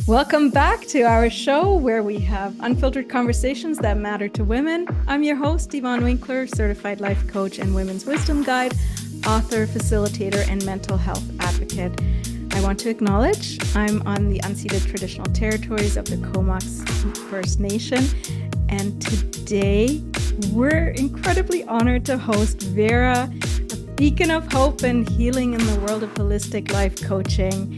Welcome back to our show where we have unfiltered conversations that matter to women. I'm your host, Yvonne Winkler, certified life coach and women's wisdom guide, author, facilitator, and mental health advocate. I want to acknowledge I'm on the unceded traditional territories of the Comox First Nation, and today we're incredibly honored to host Vera, a beacon of hope and healing in the world of holistic life coaching.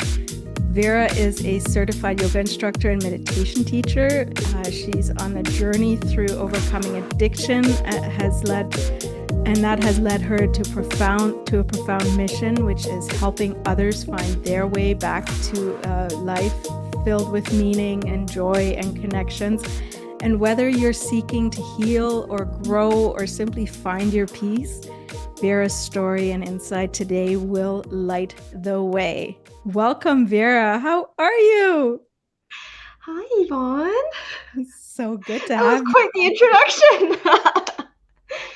Vera is a certified yoga instructor and meditation teacher. She's on a journey through overcoming addiction, that has led her to a profound mission, which is helping others find their way back to a life filled with meaning and joy and connections. And whether you're seeking to heal or grow or simply find your peace, Vera's story and insight today will light the way. Welcome, Vera. How are you? Hi, Yvonne. So good to That have was you. quite the introduction.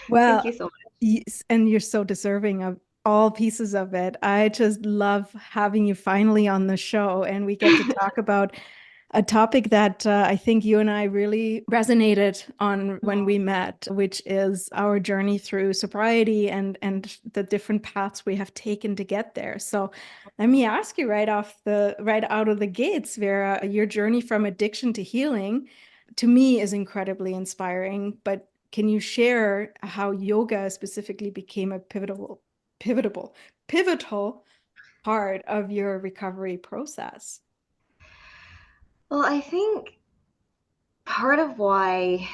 Well, Thank you so much. and you're so deserving of all pieces of it. I just love having you finally on the show, and we get to talk about a topic that I think you and I really resonated on when we met, which is our journey through sobriety and the different paths we have taken to get there. So let me ask you right out of the gates, Vera, your journey from addiction to healing to me is incredibly inspiring, but can you share how yoga specifically became a pivotal part of your recovery process? Well, I think part of why,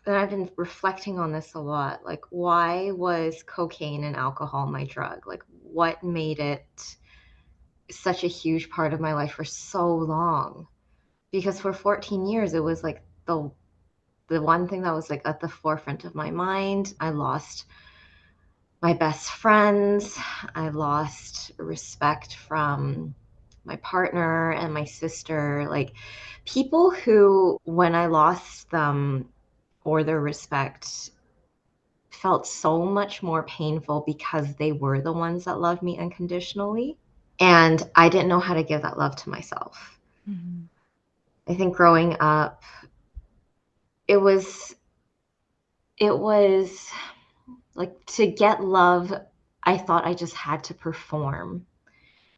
and I've been reflecting on this a lot, like why was cocaine and alcohol my drug? Like what made it such a huge part of my life for so long? Because for 14 years, it was like the one thing that was like at the forefront of my mind. I lost my best friends. I lost respect from my partner and my sister, like people who, when I lost them or their respect, felt so much more painful because they were the ones that loved me unconditionally. And I didn't know how to give that love to myself. Mm-hmm. I think growing up, it was like to get love, I thought I just had to perform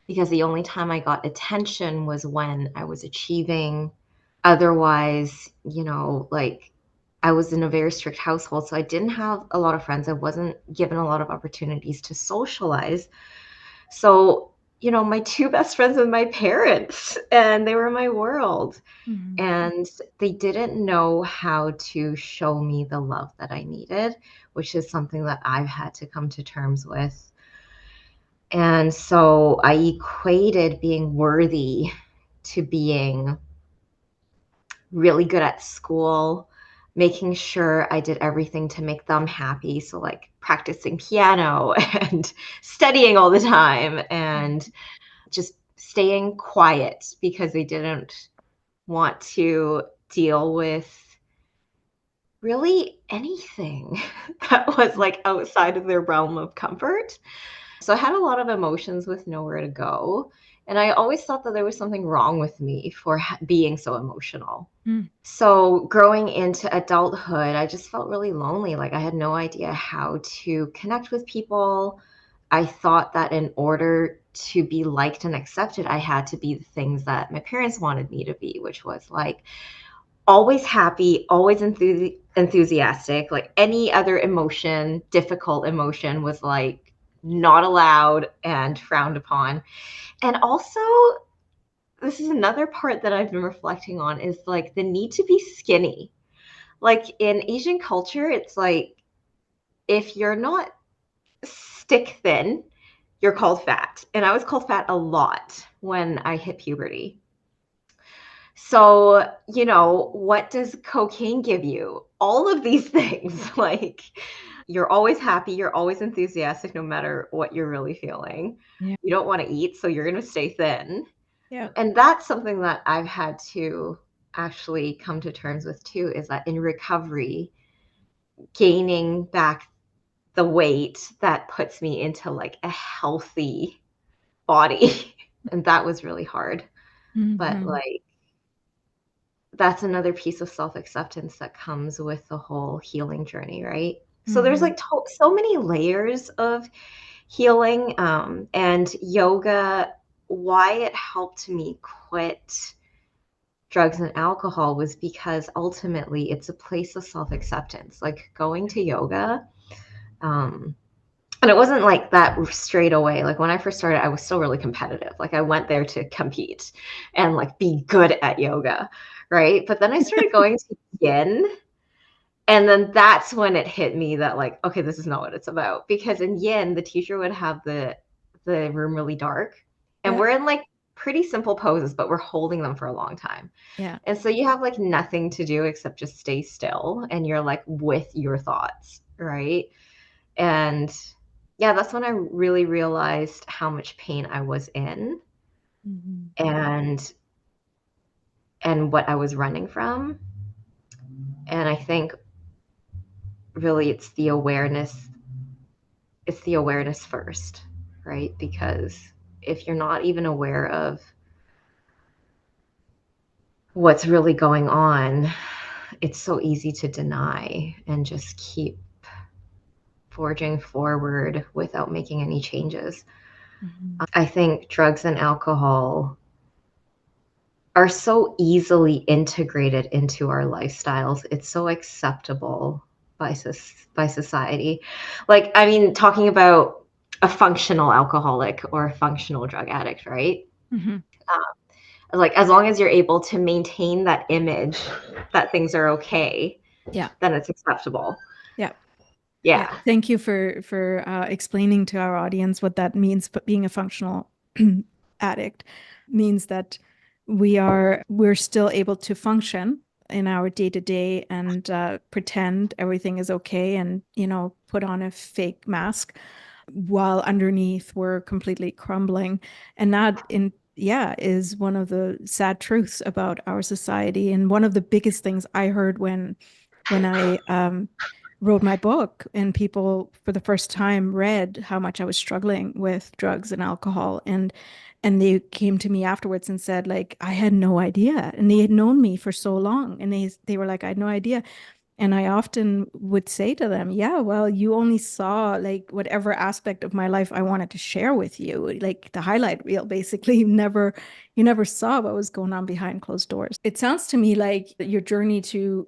because the only time I got attention was when I was achieving. Otherwise, like I was in a very strict household, so I didn't have a lot of friends. I wasn't given a lot of opportunities to socialize. So, my two best friends were my parents, and they were my world. Mm-hmm. And they didn't know how to show me the love that I needed, which is something that I've had to come to terms with. And so I equated being worthy to being really good at school, making sure I did everything to make them happy. So, like practicing piano and studying all the time and just staying quiet because they didn't want to deal with really anything that was like outside of their realm of comfort. So I had a lot of emotions with nowhere to go. And I always thought that there was something wrong with me for being so emotional. Mm. So growing into adulthood, I just felt really lonely. Like I had no idea how to connect with people. I thought that in order to be liked and accepted, I had to be the things that my parents wanted me to be, which was like always happy, always enthusiastic. Like any other emotion, difficult emotion was like not allowed and frowned upon. And also, this is another part that I've been reflecting on is like the need to be skinny. Like in Asian culture, it's like if you're not stick thin, you're called fat. And I was called fat a lot when I hit puberty. So, what does cocaine give you? All of these things. Like, you're always happy, you're always enthusiastic no matter what you're really feeling. Yeah. You don't want to eat, so you're going to stay thin. Yeah. And that's something that I've had to actually come to terms with too, is that in recovery, gaining back the weight that puts me into like a healthy body. And that was really hard. But Mm-hmm. like, that's another piece of self-acceptance that comes with the whole healing journey, right? So there's Mm-hmm. like so many layers of healing, and yoga. Why it helped me quit drugs and alcohol was because ultimately it's a place of self-acceptance. Like going to yoga, um, and it wasn't like that straight away. Like when I first started, I was still really competitive. Like I went there to compete and like be good at yoga, right? But then I started going to yin, and then that's when it hit me that like, okay, this is not what it's about. Because in yin, the teacher would have the room really dark, and Yeah. we're in like pretty simple poses, but we're holding them for a long time. Yeah. And so you have like nothing to do except just stay still, and you're like with your thoughts, right? And yeah, that's when I really realized how much pain I was in, Mm-hmm. and what I was running from. And I think really it's the awareness first, right? Because if you're not even aware of what's really going on, it's so easy to deny and just keep forging forward without making any changes. Mm-hmm. I think drugs and alcohol are so easily integrated into our lifestyles. It's so acceptable by society. Like, I mean, talking about a functional alcoholic or a functional drug addict, right? Mm-hmm. Like, as long as you're able to maintain that image that things are okay, Yeah. then it's acceptable. Yeah. Yeah. Yeah. Thank you for explaining to our audience what that means. But being a functional addict means that we're still able to function in our day to day and pretend everything is okay, and put on a fake mask while underneath we're completely crumbling. And that in yeah is one of the sad truths about our society, and one of the biggest things I heard when I wrote my book and people for the first time read how much I was struggling with drugs and alcohol, and they came to me afterwards and said, like, I had no idea, and they had known me for so long, and they were like, I had no idea. And I often would say to them, yeah, well, you only saw like whatever aspect of my life I wanted to share with you, like the highlight reel, basically. You never saw what was going on behind closed doors. It sounds to me like your journey to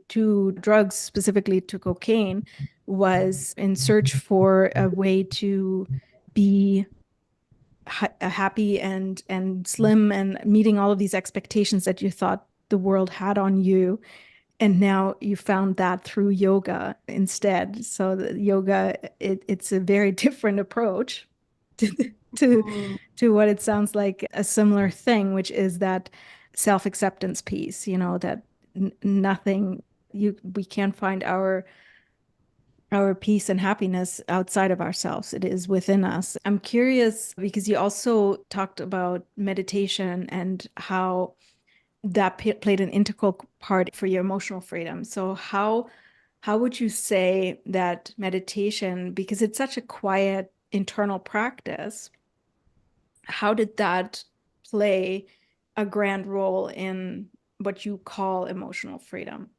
drugs, specifically to cocaine, was in search for a way to be happy and slim and meeting all of these expectations that you thought the world had on you, and now you found that through yoga instead. So the yoga, it's a very different approach to to Mm. to what it sounds like a similar thing, which is that self-acceptance piece, that nothing, we can't find our peace and happiness outside of ourselves. It is within us. I'm curious because you also talked about meditation and how that played an integral part for your emotional freedom. So how would you say that meditation, because it's such a quiet internal practice, how did that play a grand role in what you call emotional freedom?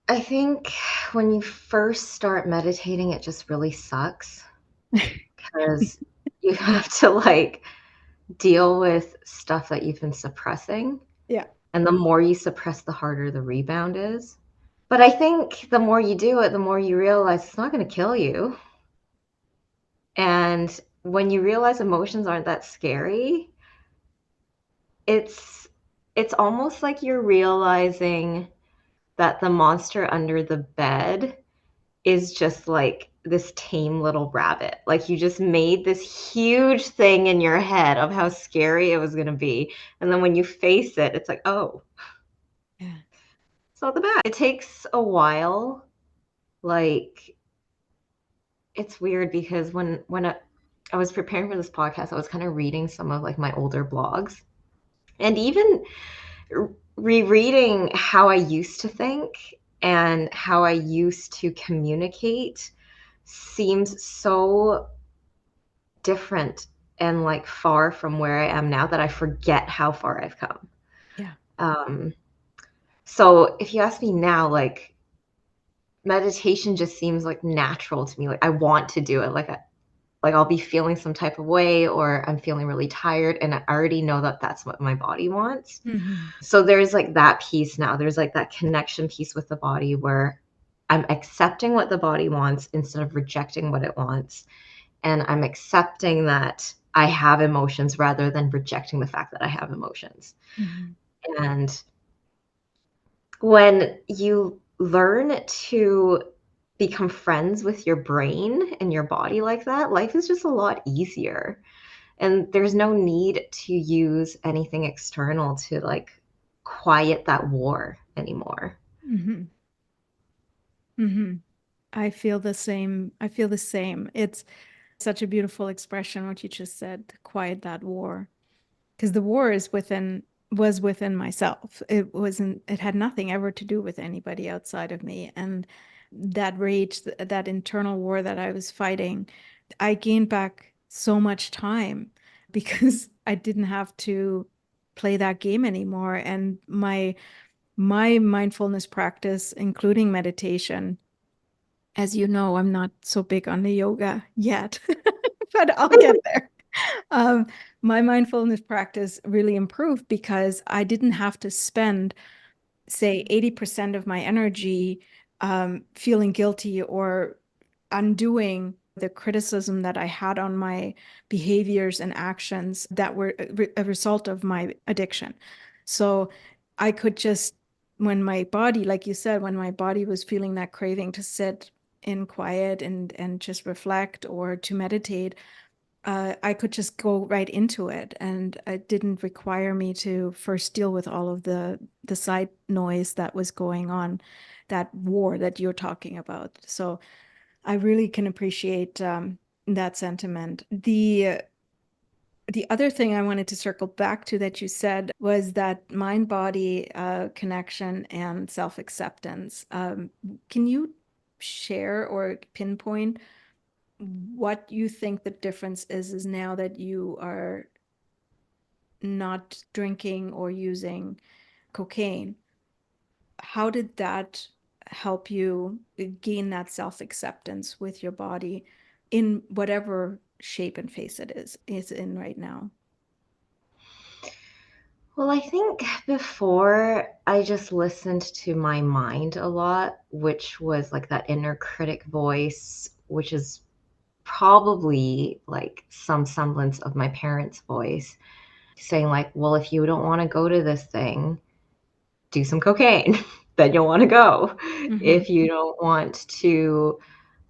I think when you first start meditating, it just really sucks because you have to like deal with stuff that you've been suppressing. Yeah. And the more you suppress, the harder the rebound is. But I think the more you do it, the more you realize it's not going to kill you. And when you realize emotions aren't that scary, it's it's almost like you're realizing that the monster under the bed is just like this tame little rabbit. Like you just made this huge thing in your head of how scary it was going to be. And then when you face it, it's like, oh, Yeah. it's not the bad. It takes a while. Like it's weird because I was preparing for this podcast, I was kind of reading some of like my older blogs, and even rereading how I used to think and how I used to communicate seems so different and like far from where I am now that I forget how far I've come. Yeah. So if you ask me now, like meditation just seems like natural to me. Like I want to do it. Like I'll be feeling some type of way, or I'm feeling really tired, and I already know that that's what my body wants. Mm-hmm. So there's like that piece now. There's like that connection piece with the body where I'm accepting what the body wants instead of rejecting what it wants. And I'm accepting that I have emotions rather than rejecting the fact that I have emotions. Mm-hmm. And when you learn to become friends with your brain and your body like that, life is just a lot easier. And there's no need to use anything external to like quiet that war anymore. Mm-hmm. Mm-hmm. I feel the same. I feel the same. It's such a beautiful expression, what you just said, quiet that war. Because the war was within myself. It had nothing ever to do with anybody outside of me. And that rage, that internal war that I was fighting, I gained back so much time because I didn't have to play that game anymore. And my mindfulness practice, including meditation, as you know, I'm not so big on the yoga yet, but I'll get there. Um, my mindfulness practice really improved because I didn't have to spend, say, 80% of my energy feeling guilty or undoing the criticism that I had on my behaviors and actions that were a result of my addiction. So I could just, when my body, like you said, when my body was feeling that craving to sit in quiet and just reflect or to meditate, I could just go right into it, and it didn't require me to first deal with all of the side noise that was going on, that war that you're talking about. So I really can appreciate that sentiment. The other thing I wanted to circle back to that you said was that mind-body connection and self-acceptance. Can you share or pinpoint what you think the difference is now that you are not drinking or using cocaine? How did that help you gain that self-acceptance with your body in whatever shape and face it is in right now? Well, I think before I just listened to my mind a lot, which was like that inner critic voice, which is probably like some semblance of my parents' voice saying like, well, if you don't want to go to this thing, do some cocaine, then you'll want to go. Mm-hmm. If you don't want to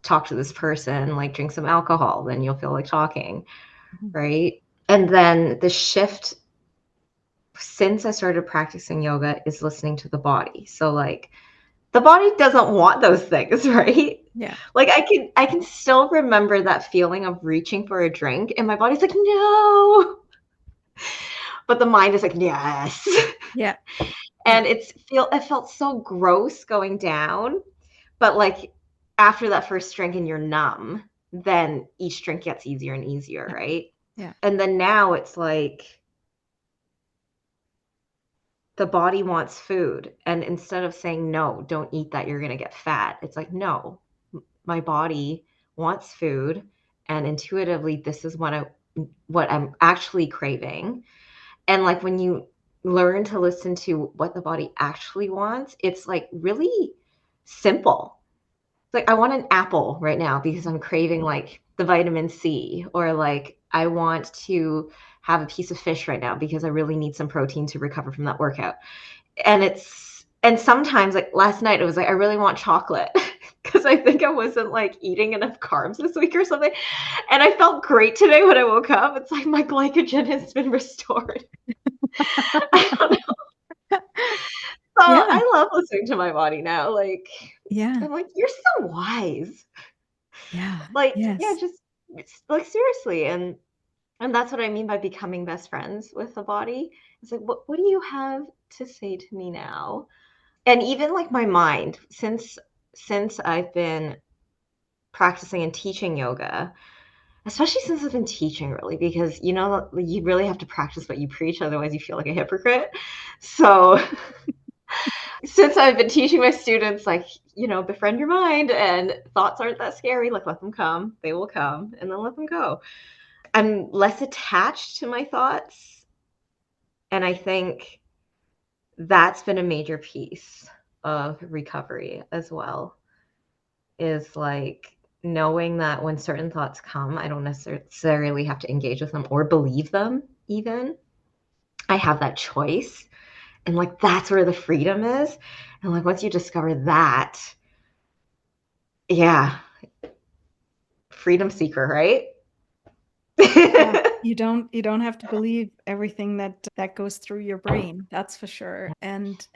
talk to this person, like drink some alcohol, then you'll feel like talking, Mm-hmm. right? And then the shift since I started practicing yoga is listening to the body. So like the body doesn't want those things, right? Yeah. Like I can still remember that feeling of reaching for a drink and my body's like, no. But the mind is like, yes. Yeah. Yeah. And it felt so gross going down. But like after that first drink and you're numb, then each drink gets easier and easier, Yeah. right? Yeah. And then now it's like the body wants food. And instead of saying, no, don't eat that, you're going to get fat, it's like, no, my body wants food. And intuitively, this is what I'm actually craving. And like when you learn to listen to what the body actually wants, it's like really simple. Like I want an apple right now because I'm craving like the vitamin C, or like I want to have a piece of fish right now because I really need some protein to recover from that workout. And sometimes like last night it was like I really want chocolate because I think I wasn't like eating enough carbs this week or something. And I felt great today when I woke up. It's like my glycogen has been restored. I don't know. So Yeah. I love listening to my body now. Like Yeah. I'm like, you're so wise. Yeah. Like, yeah, Yes. just like seriously. And that's what I mean by becoming best friends with the body. It's like, what do you have to say to me now? And even like my mind, since I've been practicing and teaching yoga, especially since I've been teaching really, because you know you really have to practice what you preach, otherwise you feel like a hypocrite. So since I've been teaching my students, like, you know, befriend your mind and thoughts aren't that scary, like let them come, they will come, and then let them go. I'm less attached to my thoughts. And I think that's been a major piece of recovery as well, is like knowing that when certain thoughts come, I don't necessarily have to engage with them or believe them even. I have that choice. And like that's where the freedom is. And like once you discover that, yeah, freedom seeker, right? Yeah, you don't have to believe everything that goes through your brain. That's for sure. And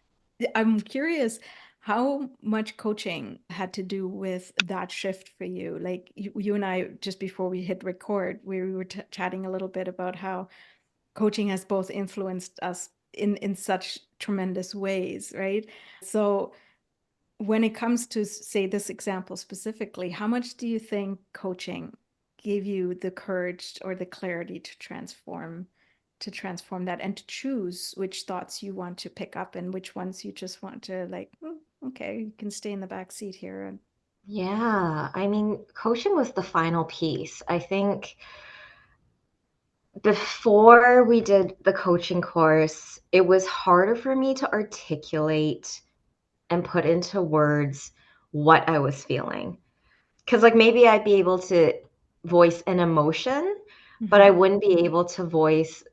I'm curious how much coaching had to do with that shift for you. Like you and I, just before we hit record, we were chatting a little bit about how coaching has both influenced us in such tremendous ways, right? So when it comes to, say, this example specifically, how much do you think coaching gave you the courage or the clarity to transform that and to choose which thoughts you want to pick up and which ones you just want to like, okay, you can stay in the back seat here. And Yeah, I mean, coaching was the final piece. I think before we did the coaching course, it was harder for me to articulate and put into words what I was feeling. Because, like, maybe I'd be able to voice an emotion, but I wouldn't be able to voice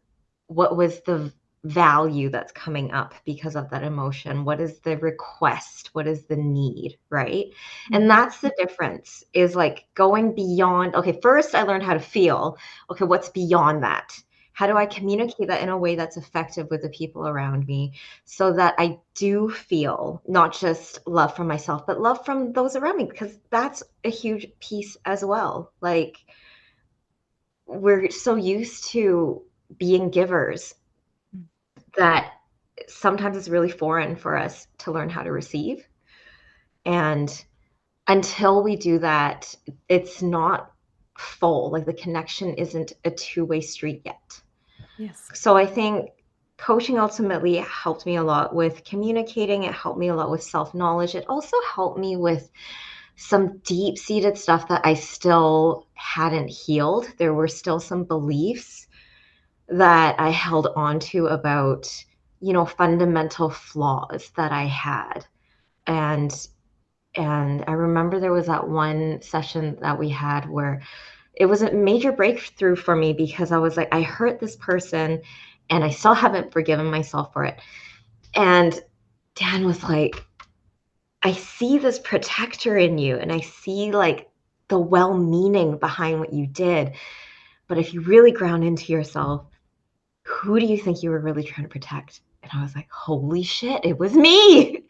what was the value that's coming up because of that emotion. What is the request? What is the need, right? And that's the difference, is like going beyond. Okay, first I learned how to feel. Okay, what's beyond that? How do I communicate that in a way that's effective with the people around me so that I do feel not just love from myself, but love from those around me? Because that's a huge piece as well. Like, we're so used to being givers that sometimes it's really foreign for us to learn how to receive. And until we do that, it's not full. Like the connection isn't a two-way street yet. yes. So I think coaching ultimately helped me a lot with communicating. It helped me a lot with self-knowledge. It also helped me with some deep-seated stuff that I still hadn't healed. There were still some beliefs that I held on to about, you know, fundamental flaws that I had. And and I remember there was that one session that we had where it was a major breakthrough for me because I was like, I hurt this person and I still haven't forgiven myself for it. And Dan was like, I see this protector in you and I see like the well-meaning behind what you did. But if you really ground into yourself, who do you think you were really trying to protect? And I was like, holy shit, it was me.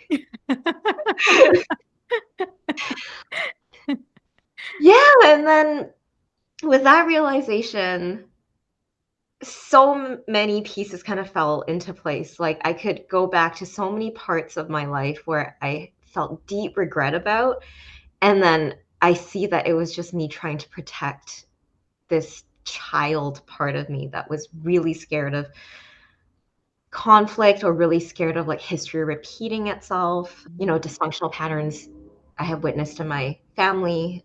Yeah. And then with that realization, so many pieces kind of fell into place. Like I could go back to so many parts of my life where I felt deep regret about. And then I see that it was just me trying to protect this child part of me that was really scared of conflict or really scared of like history repeating itself, you know, dysfunctional patterns I have witnessed in my family,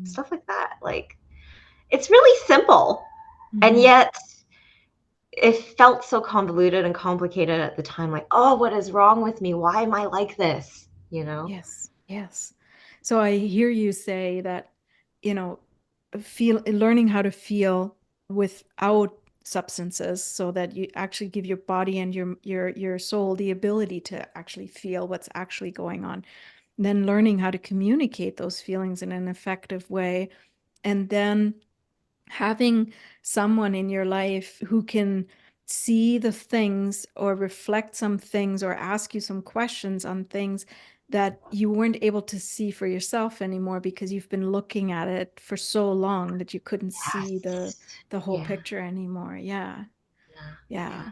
stuff like that. Like it's really simple. And yet it felt so convoluted and complicated at the time. Like, oh, what is wrong with me? Why am I like this? You know? Yes, yes. So I hear you say that, you know, learning how to feel without substances so that you actually give your body and your soul the ability to actually feel what's actually going on. Then learning how to communicate those feelings in an effective way, and then having someone in your life who can see the things or reflect some things or ask you some questions on things that you weren't able to see for yourself anymore because you've been looking at it for so long that you couldn't see the Yes. whole Yeah. picture anymore. Yeah. Yeah. Yeah. Yeah.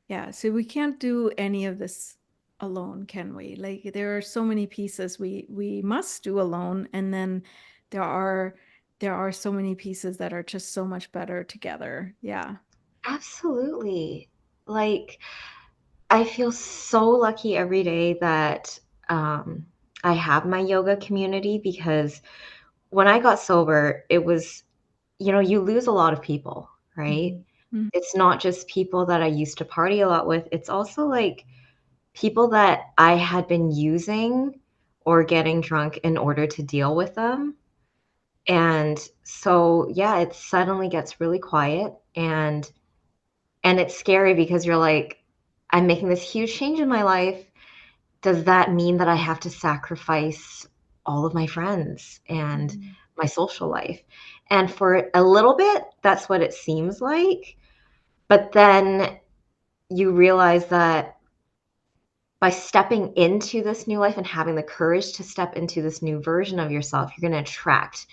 Yeah. So we can't do any of this alone, can we? Like there are so many pieces we must do alone, and then there are there are so many pieces that are just so much better together. Yeah. Absolutely. Like, I feel so lucky every day that um, I have my yoga community because when I got sober, it was, you lose a lot of people, right? Mhm. It's not just people that I used to party a lot with, it's also like people that I had been using or getting drunk in order to deal with them. And so, yeah, it suddenly gets really quiet and it's scary because you're like, I'm making this huge change in my life. Does that mean that I have to sacrifice all of my friends and Mhm. my social life? And for a little bit, that's what it seems like. But then you realize that by stepping into this new life and having the courage to step into this new version of yourself, you're going to attract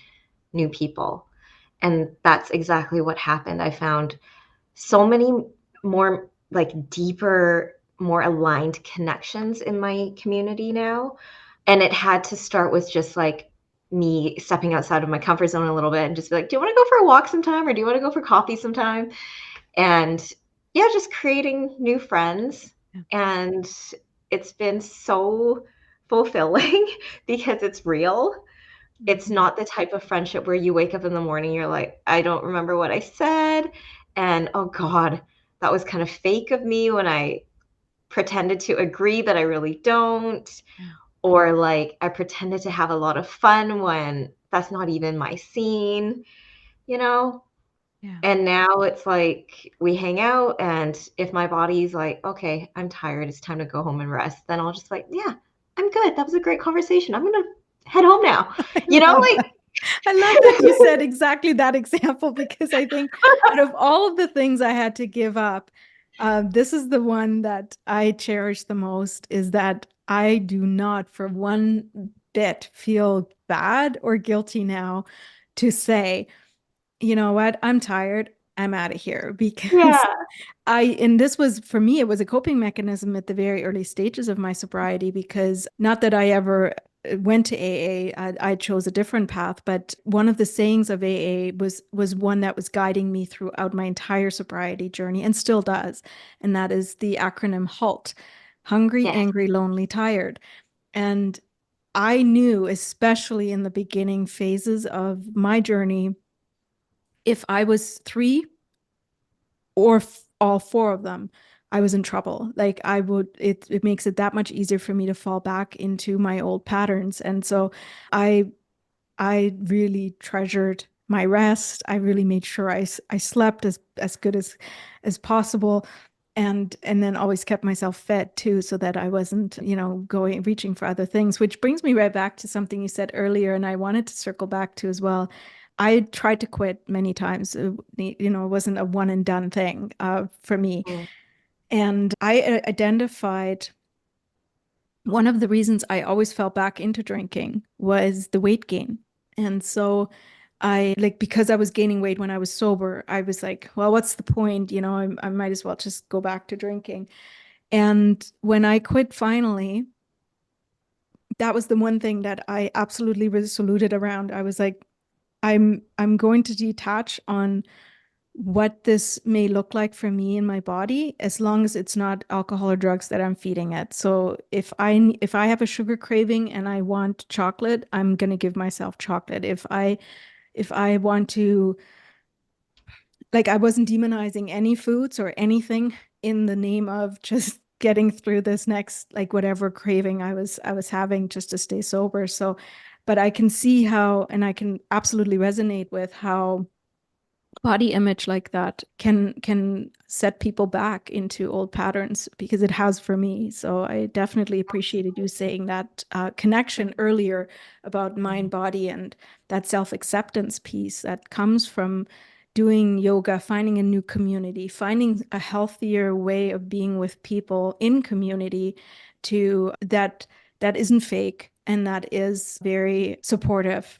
new people. And that's exactly what happened. I found so many more like deeper, more aligned connections in my community now. And it had to start with just like me stepping outside of my comfort zone a little bit and just be like, do you want to go for a walk sometime? Or do you want to go for coffee sometime? And yeah, just creating new friends. Yeah. And it's been so fulfilling because it's real. It's Mhm. not the type of friendship where you wake up in the morning, you're like, I don't remember what I said. And oh God, that was kind of fake of me when I pretended to agree that I really don't. Yeah. Or like I pretended to have a lot of fun when that's not even my scene, you know? Yeah. And now it's like we hang out, and if my body's like, okay, I'm tired, it's time to go home and rest, then I'll just like, yeah, I'm good. That was a great conversation. I'm gonna head home now. I You know, love like that. I love that you said exactly that example because I think out of all of the things I had to give up, this is the one that I cherish the most is that I do not for one bit feel bad or guilty now to say, you know what, I'm tired. I'm out of here because yeah. and this was for me, it was a coping mechanism at the very early stages of my sobriety because not that I ever went to AA, I chose a different path, but one of the sayings of AA was one that was guiding me throughout my entire sobriety journey and still does, and that is the acronym HALT: hungry, Yes. angry, lonely, tired. And I knew, especially in the beginning phases of my journey, if I was three or all four of them, I was in trouble. Like I would, it makes it that much easier for me to fall back into my old patterns. And so I I really treasured my rest. I really made sure I slept as good as possible. And then always kept myself fed too, so that I wasn't, going reaching for other things, which brings me right back to something you said earlier, and I wanted to circle back to as well. I tried to quit many times. It wasn't a one and done thing for me. Mm. And I identified one of the reasons I always fell back into drinking was the weight gain. And so I like because I was gaining weight when I was sober, I was like, well, what's the point? I might as well just go back to drinking. And when I quit finally, that was the one thing that I absolutely resoluted around. I was like, I'm going to detach on what this may look like for me in my body as long as it's not alcohol or drugs that I'm feeding it. So if I have a sugar craving and I want chocolate, I'm going to give myself chocolate. If I want to, like, I wasn't demonizing any foods or anything in the name of just getting through this next, like, whatever craving I was having just to stay sober. So but I can see how, and I can absolutely resonate with how body image like that can set people back into old patterns because it has for me. So I definitely appreciated you saying that connection earlier about mind, body, and that self-acceptance piece that comes from doing yoga, finding a new community, finding a healthier way of being with people in community to that isn't fake and that is very supportive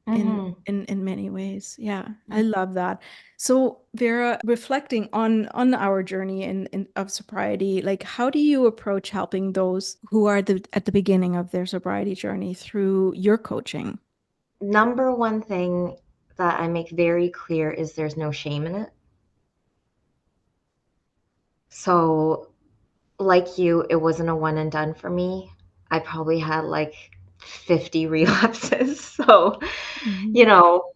in Mhm. in many ways. Yeah, I love that. So Vera, reflecting on our journey in of sobriety, like how do you approach helping those who are at the beginning of their sobriety journey through your coaching? Number one thing that I make very clear is there's no shame in it. So, like you, it wasn't a one and done for me. I probably had like 50 relapses. So, Mm-hmm. you know,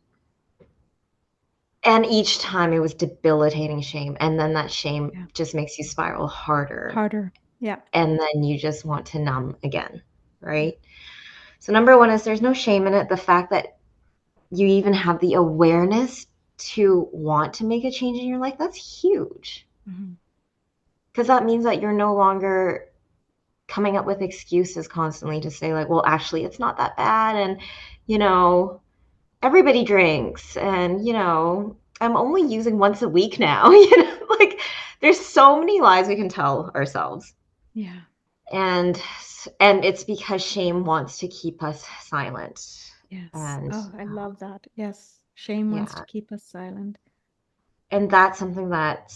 and each time it was debilitating shame. And then that shame Yeah. just makes you spiral harder. Harder. Yeah. And then you just want to numb again, Yeah. right? So, number one is there's no shame in it. The fact that you even have the awareness to want to make a change in your life, that's huge. Mm-hmm. Because that means that you're no longer coming up with excuses constantly to say, like, well, actually, it's not that bad. And, you know, everybody drinks. And, you know, I'm only using once a week now. You know, like, there's so many lies we can tell ourselves. Yeah. And and it's because shame wants to keep us silent. Yes. And Oh, I love that. Yes. Shame wants to yeah, keep us silent. and that's something that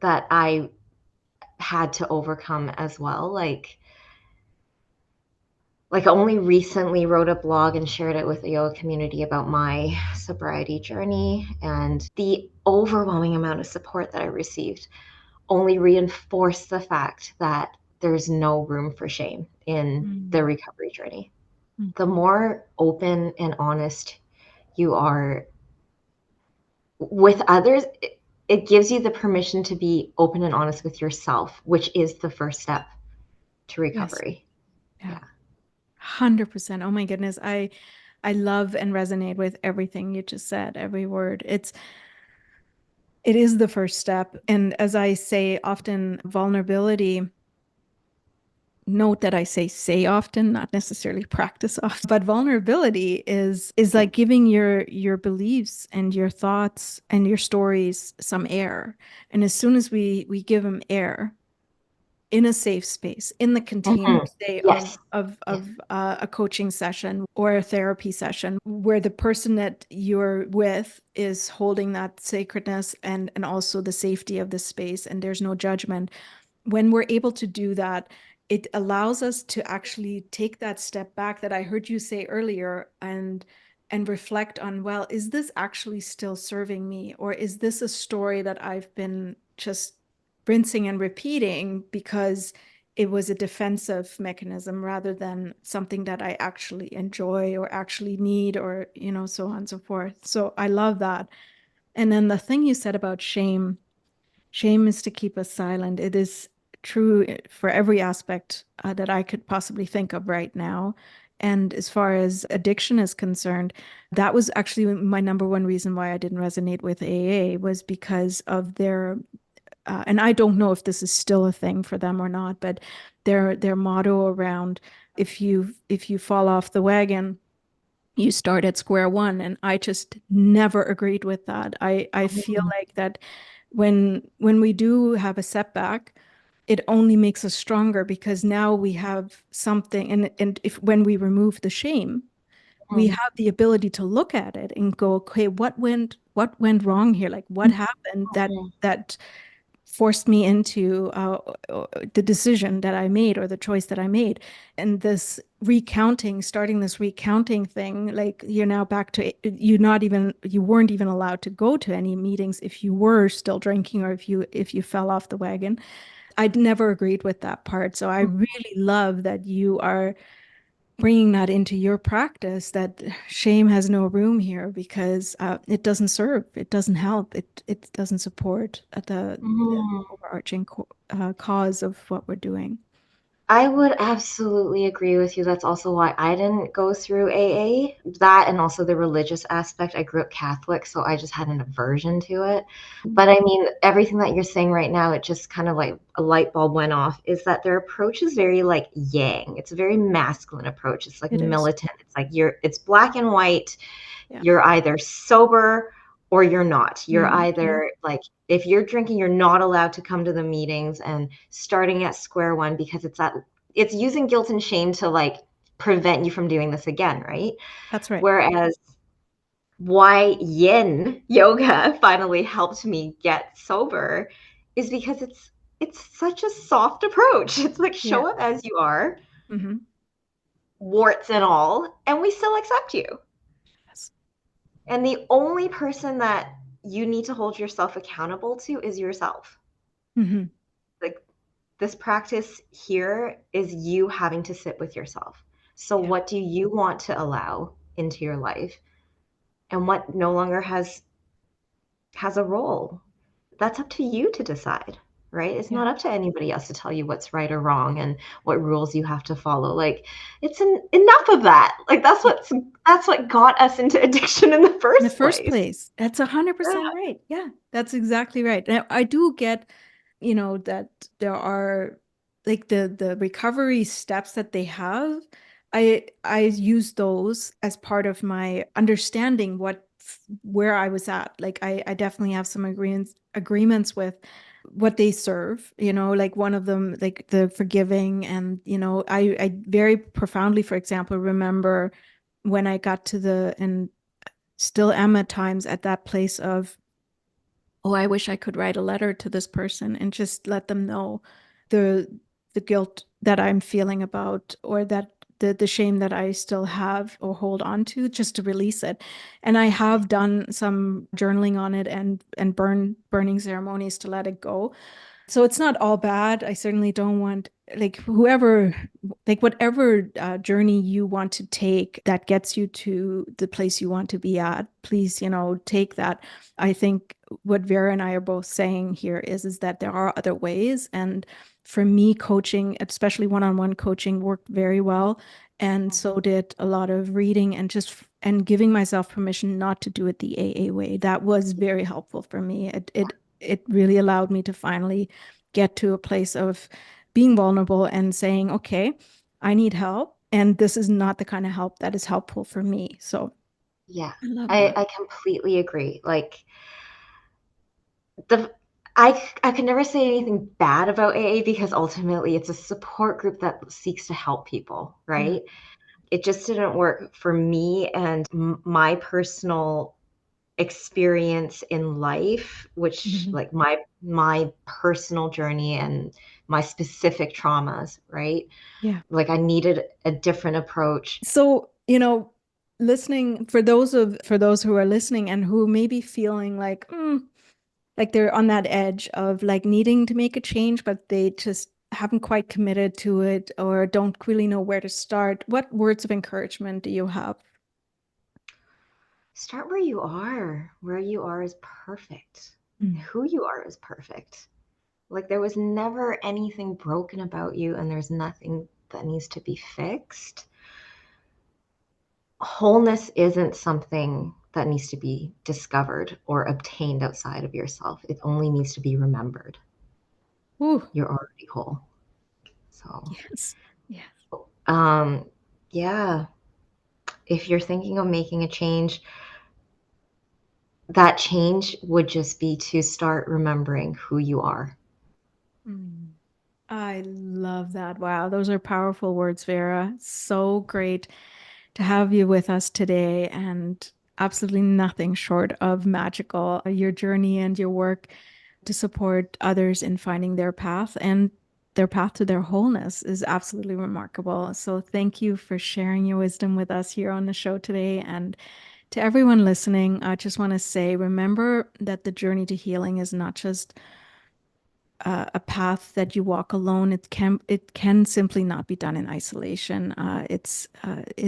I had to overcome as well. Like I only recently wrote a blog and shared it with the yoga community about my sobriety journey, and the overwhelming amount of support that I received only reinforced the fact that there's no room for shame in the Mm. recovery journey. Mm. The more open and honest you are with others, it gives you the permission to be open and honest with yourself, which is the first step to Yes. recovery. Yeah. Yeah. 100%. Oh my goodness. I love and resonate with everything you just said, every word. It is the first step. And as I say often, vulnerability, note that I say often, not necessarily practice often, but vulnerability is like giving your beliefs and your thoughts and your stories some air. And as soon as we give them air, in a safe space, in the container, Mhm. say, Yes. Yeah. of a coaching session or a therapy session, where the person that you're with is holding that sacredness and also the safety of the space, and there's no judgment. When we're able to do that, it allows us to actually take that step back that I heard you say earlier and reflect on, well, is this actually still serving me, or is this a story that I've been just rinsing and repeating because it was a defensive mechanism rather than something that I actually enjoy or actually need, or so on and so forth. So I love that. And then the thing you said about shame, shame is to keep us silent. It is true for every aspect that I could possibly think of right now. And as far as addiction is concerned, that was actually my number one reason why I didn't resonate with AA, was because of their and I don't know if this is still a thing for them or not, but their motto around, if you fall off the wagon, you start at square one. And I just never agreed with that. I feel Mhm. like that when we do have a setback, it only makes us stronger, because now we have something. And if when we remove the shame, we Mhm. have the ability to look at it and go, okay, what went wrong here? Like, what happened Mhm. that forced me into the decision that I made, or the choice that I made. And this recounting, starting this recounting thing, like, you're now back to, you weren't even allowed to go to any meetings if you were still drinking, or if you fell off the wagon. I'd never agreed with that part. So I really love that you are bringing that into your practice, that shame has no room here, because it doesn't serve, it doesn't help, it doesn't support the Mhm. overarching cause of what we're doing. I would absolutely agree with you. That's also why I didn't go through AA. That, and also the religious aspect. I grew up Catholic, so I just had an aversion to it. But I mean, everything that you're saying right now, it just kind of like a light bulb went off, is that their approach is very like yang. It's a very masculine approach. It's like It is. militant. It's like it's black and white. Yeah. You're either sober or you're not. You're You're not. Yeah. either like, if you're drinking, you're not allowed to come to the meetings, and starting at square one, because it's using guilt and shame to like prevent you from doing this again, right? That's right. Whereas why yin yoga finally helped me get sober is because it's such a soft approach. It's like, Yeah. show up as you are, Hmm. warts and all, and we still accept you. Yes. And the only person that you need to hold yourself accountable to is yourself. Mm-hmm. Like, this practice here is you having to sit with yourself. So Yeah. what do you want to allow into your life, and what no longer has a role? That's up to you to decide, right? It's Yeah. not up to anybody else to tell you what's right or wrong and what rules you have to follow. Like, enough of that. Like, Yeah. that's what got us into addiction in the In the first first place. place. That's 100% Yeah. right. Yeah, that's exactly right. And I do get, that there are like the recovery steps that they have. I use those as part of my understanding where I was at. Like I definitely have some agreements with what they serve, like one of them, like the forgiving, and I very profoundly, for example, remember when I got to and still am at times at that place of, oh, I wish I could write a letter to this person and just let them know the the guilt that I'm feeling about, or that the shame that I still have or hold on to, just to release it. And I have done some journaling on it, and burning ceremonies to let it go. So it's not all bad. I certainly don't want, like, whatever journey you want to take that gets you to the place you want to be at, please, take that. I think what Vera and I are both saying here is that there are other ways. And for me, coaching, especially one-on-one coaching, worked very well. And so did a lot of reading, and giving myself permission not to do it the AA way. That was very helpful for me. It really allowed me to finally get to a place of being vulnerable and saying, okay, I need help, and this is not the kind of help that is helpful for me. So Yeah, I love that. I completely agree. Like, the I could never say anything bad about AA, because ultimately it's a support group that seeks to help people, Yeah. right? It just didn't work for me and my personal experience in life, which, Mhm. like, my personal journey and my specific traumas, right? Yeah. Like, I needed a different approach. So, listening, for those who are listening and who may be feeling like they're on that edge of like needing to make a change, but they just haven't quite committed to it or don't really know where to start, what words of encouragement do you have? Start where you are. Where you are is perfect. Mm. Who you are is perfect. Like, there was never anything broken about you, and there's nothing that needs to be fixed. Wholeness isn't something that needs to be discovered or obtained outside of yourself. It only needs to be remembered. Ooh, You're already whole. So, yes. Yeah. um, yeah, if you're thinking of making a change, that change would just be to start remembering who you are. Mm. I love that. Wow, those are powerful words, Vera. So great to have you with us today, and absolutely nothing short of magical. Your journey and your work to support others in finding their path and their path to their wholeness is absolutely remarkable. So thank you for sharing your wisdom with us here on the show today. And to everyone listening, I just want to say, remember that the journey to healing is not just a path that you walk alone. It can simply not be done in isolation. It's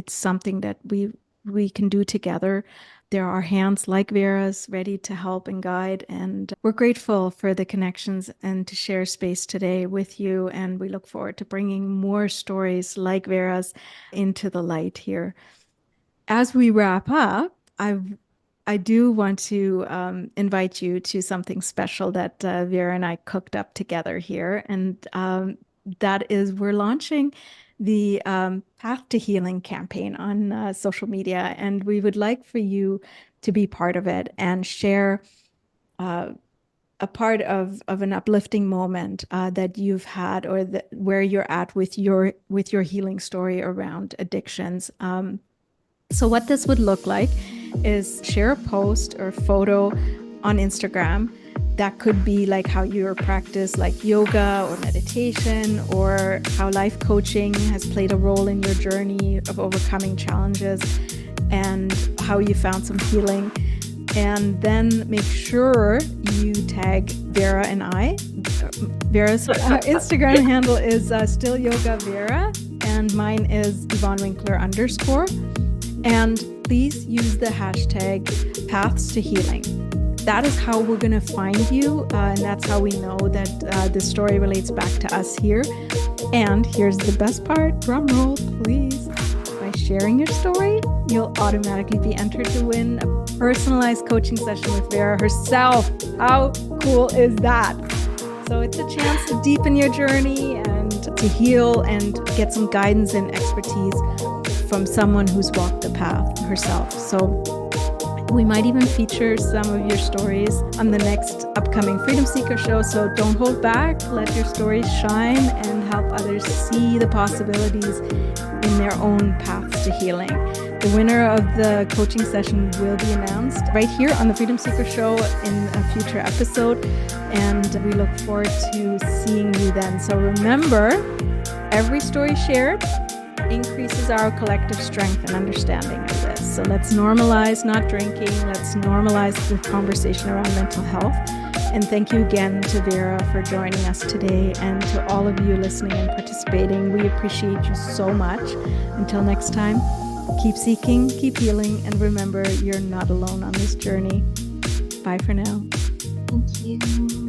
something that we can do together. There are hands like Vera's ready to help and guide, and we're grateful for the connections and to share space today with you. And we look forward to bringing more stories like Vera's into the light here. As we wrap up, I do want to invite you to something special that Vera and I cooked up together here, and that is we're launching the Path to Healing campaign on social media, and we would like for you to be part of it and share uh, a part of an uplifting moment that you've had, or where you're at with your healing story around addictions. So what this would look like is share a post or photo on Instagram that could be like how you practice like yoga or meditation, or how life coaching has played a role in your journey of overcoming challenges, and how you found some healing. And then make sure you tag Vera and I. Vera's Instagram handle is Still Yoga Vera, and mine is Yvonne Winkler _. And please use the hashtag Paths to Healing. That is how we're going to find you, and that's how we know that this story relates back to us here. And here's the best part, drum roll, please. By sharing your story, you'll automatically be entered to win a personalized coaching session with Vera herself. How cool is that? So it's a chance to deepen your journey and to heal and get some guidance and expertise from someone who's walked the path herself. So we might even feature some of your stories on the next upcoming Freedom Seeker show. So don't hold back. Let your stories shine and help others see the possibilities in their own paths to healing. The winner of the coaching session will be announced right here on the Freedom Seeker show in a future episode. And we look forward to seeing you then. So remember, every story shared increases our collective strength and understanding of this. So let's normalize not drinking. Let's normalize the conversation around mental health. And thank you again to Vera for joining us today, and to all of you listening and participating. We appreciate you so much. Until next time, keep seeking, keep healing, and remember, you're not alone on this journey. Bye for now. Thank you.